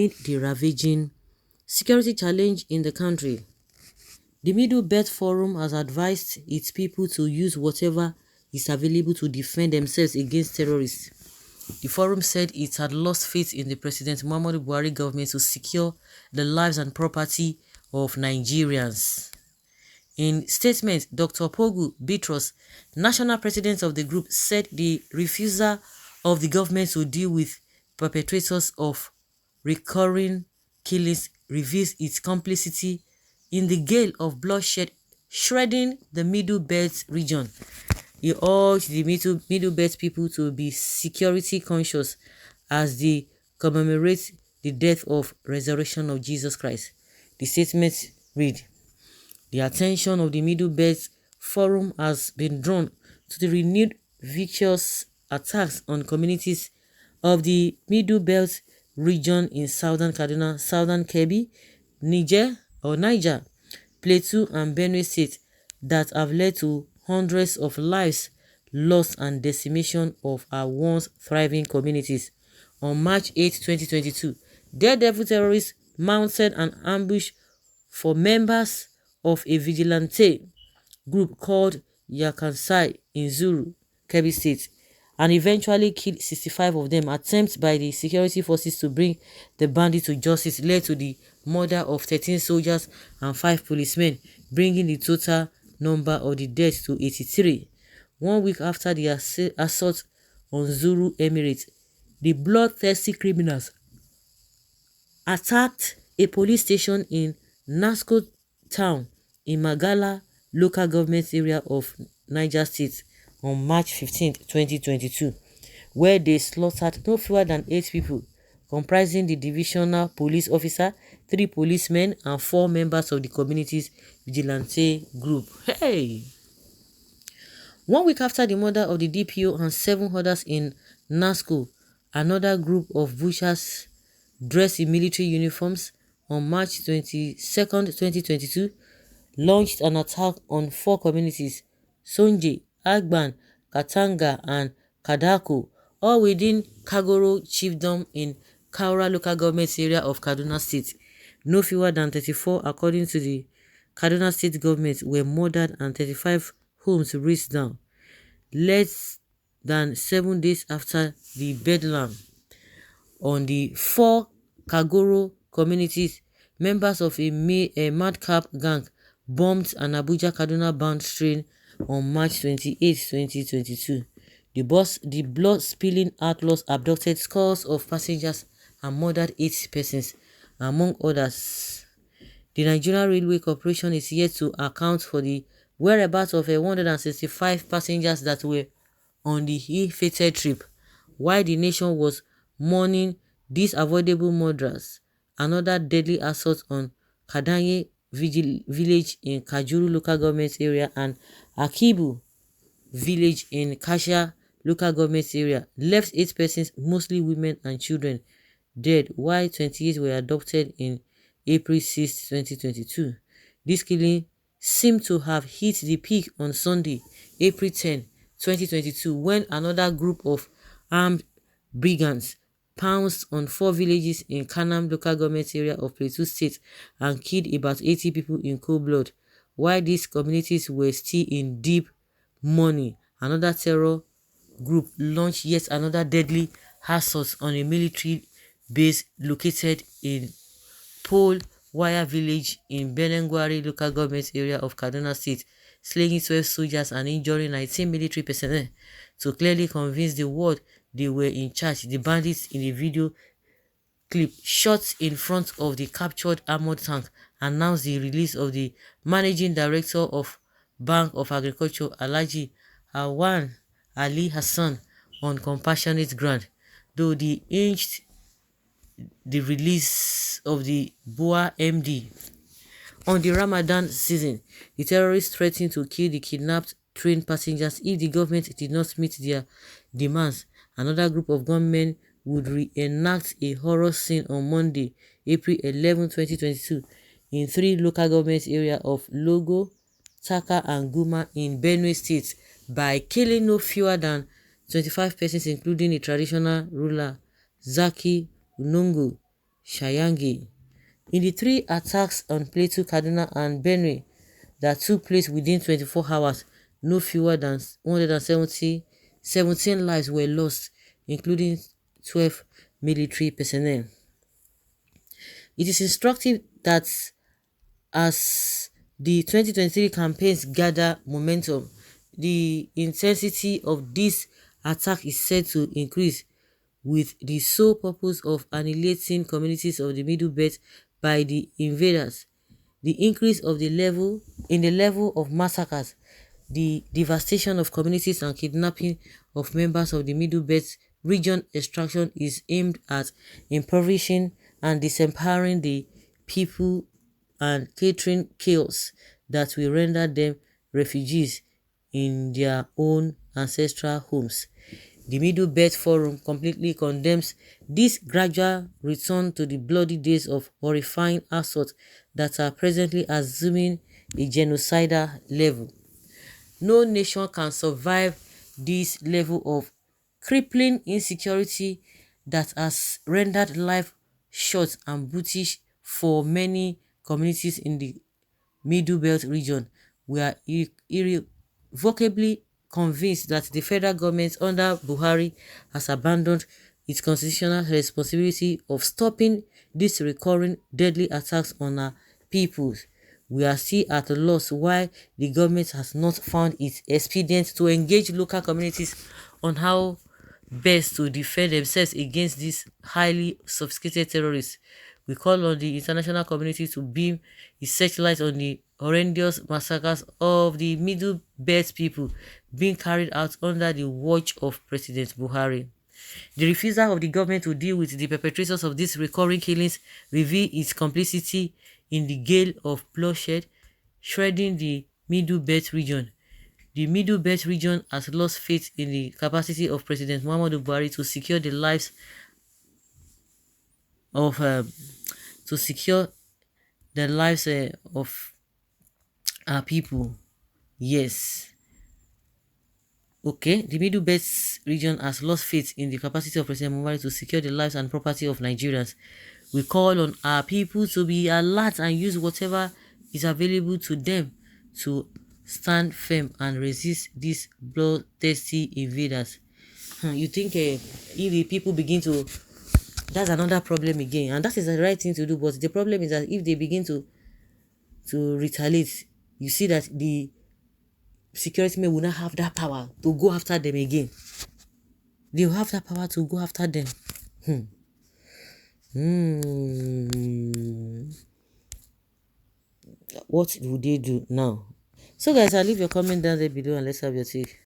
amid the ravaging security challenge in the country. The Middlebelt Forum has advised its people to use whatever is available to defend themselves against terrorists. The forum said it had lost faith in the President Muhammadu Buhari government to secure the lives and property of Nigerians. In statement, Dr. Pogu Bitrus, national president of the group, said the refusal of the government to deal with perpetrators of recurring killings reveals its complicity in the gale of bloodshed shredding the Middlebelt region. He urged the Middlebelt people to be security conscious as they commemorate the death of resurrection of Jesus Christ. The statement read, "The attention of the Middlebelt Forum has been drawn to the renewed vicious attacks on communities of the Middlebelt region in southern Kaduna, southern Kebbi, Niger, Plateau and Benue State that have led to hundreds of lives lost and decimation of our once thriving communities." On March 8, 2022, daredevil terrorists mounted an ambush for members of a vigilante group called Yakansai in Zuru, Kebbi State, and eventually killed 65 of them. Attempts by the security forces to bring the bandits to justice led to the murder of 13 soldiers and 5 policemen, bringing the total number of the dead to 83. 1 week after the assault on Zuru Emirate, the bloodthirsty criminals attacked a police station in Nasco town in Magala local government area of Niger State on March 15, 2022, where they slaughtered no fewer than 8 people, comprising the divisional police officer, 3 policemen, and 4 members of the community's vigilante group. Hey! 1 week after the murder of the DPO and 7 others in Nasco, another group of butchers dressed in military uniforms on March 22, 2022, launched an attack on 4 communities, Sonje, Agban, Katanga, and Kadako, all within Kagoro Chiefdom in Kaura local government area of Kaduna State. No fewer than 34, according to the Kaduna State government, were murdered and 35 homes razed down, less than 7 days after the bedlam. On the 4 Kagoro communities, members of a madcap gang bombed an Abuja-Kaduna bound train on March 28, 2022. The blood-spilling outlaws abducted scores of passengers and murdered 8 persons, among others. The Nigerian Railway Corporation is yet to account for the whereabouts of 165 passengers that were on the ill-fated trip. While the nation was mourning these avoidable murders, another deadly assault on Kadanye village in Kajuru local government area and Akibu village in Kasha local government area left 8 persons, mostly women and children, dead, while 28 were abducted in April 6, 2022. This killing seemed to have hit the peak on Sunday, April 10, 2022, when another group of armed brigands pounced on 4 villages in Kanam local government area of Plateau State and killed about 80 people in cold blood. While these communities were still in deep mourning, another terror group launched yet another deadly assault on a military base located in Pole Wire village in Benengwari local government area of Kaduna State, slaying 12 soldiers and injuring 19 military personnel. To clearly convince the world they were in charge, the bandits in the video clip shot in front of the captured armored tank announced the release of the managing director of Bank of Agriculture, Alhaji Awan Ali Hassan, on compassionate ground, though they urged the release of the Boa MD. On the Ramadan season, the terrorists threatened to kill the kidnapped train passengers if the government did not meet their demands. Another group of gunmen would reenact a horror scene on Monday, April 11, 2022, in 3 local government areas of Logo, Taka, and Guma in Benue State by killing no fewer than 25 persons, including a traditional ruler, Zaki Unungu, Shayangi. In the three attacks on Plateau, Kaduna, and Benue that took place within 24 hours, no fewer than 17 lives were lost, including 12 military personnel. It is instructive that as the 2023 campaigns gather momentum, the intensity of this attack is set to increase, with the sole purpose of annihilating communities of the Middle Belt by the invaders. The increase of the level of massacres, the devastation of communities, and kidnapping of members of the Middle Belt region extraction is aimed at impoverishing and disempowering the people and catering chaos that will render them refugees in their own ancestral homes. The Middle Belt Forum completely condemns this gradual return to the bloody days of horrifying assault that are presently assuming a genocidal level. No nation can survive this level of crippling insecurity that has rendered life short and brutish for many communities in the Middle Belt region. We are irrevocably convinced that the federal government under Buhari has abandoned its constitutional responsibility of stopping these recurring deadly attacks on our peoples. We are still at a loss why the government has not found it expedient to engage local communities on how best to defend themselves against these highly sophisticated terrorists. We call on the international community to beam its searchlight on the horrendous massacres of the Middle Belt people being carried out under the watch of President Buhari. The refusal of the government to deal with the perpetrators of these recurring killings reveal its complicity in the gale of bloodshed shredding the Middle Belt region. The Middle Belt region has lost faith in the capacity of President Muhammadu Buhari to secure the lives of of our people. Yes. Okay, the Middle Belt region has lost faith in the capacity of President Muhammadu to secure the lives and property of Nigerians. We call on our people to be alert and use whatever is available to them to stand firm and resist these bloodthirsty invaders. You think if the people begin to, that's another problem again, and that is the right thing to do, but the problem is that if they begin to retaliate, you see that the security men will not have that power to go after them again. They will have that power to go after them. What would they do now? So guys, I'll leave your comment down there below and let's have your take.